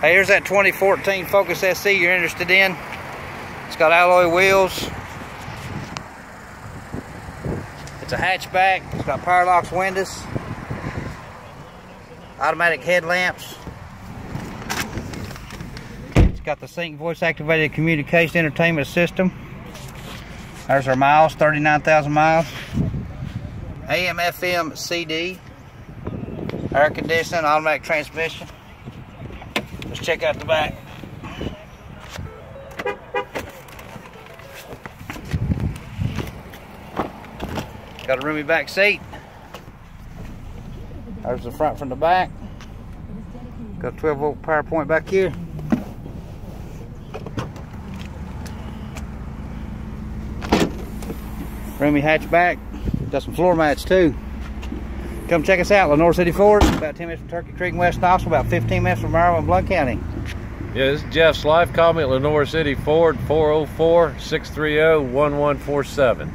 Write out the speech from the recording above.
Hey, here's that 2014 Focus SC you're interested in. It's got alloy wheels. It's a hatchback. It's got power locks windows, automatic headlamps. It's got the sync voice activated communication entertainment system. There's our miles, 39,000 miles. AM, FM, CD, air conditioning, automatic transmission. Let's check out the back. Got a roomy back seat. There's the front from the back. Got a 12-volt power point back here. Roomy hatchback. Got some floor mats too. Come check us out, Lenoir City Ford. About 10 minutes from Turkey Creek and West Knoxville, about 15 minutes from Maryville and Blount County. Yeah, this is Jeff Schleif. Call me at Lenoir City Ford, 404-630-1147.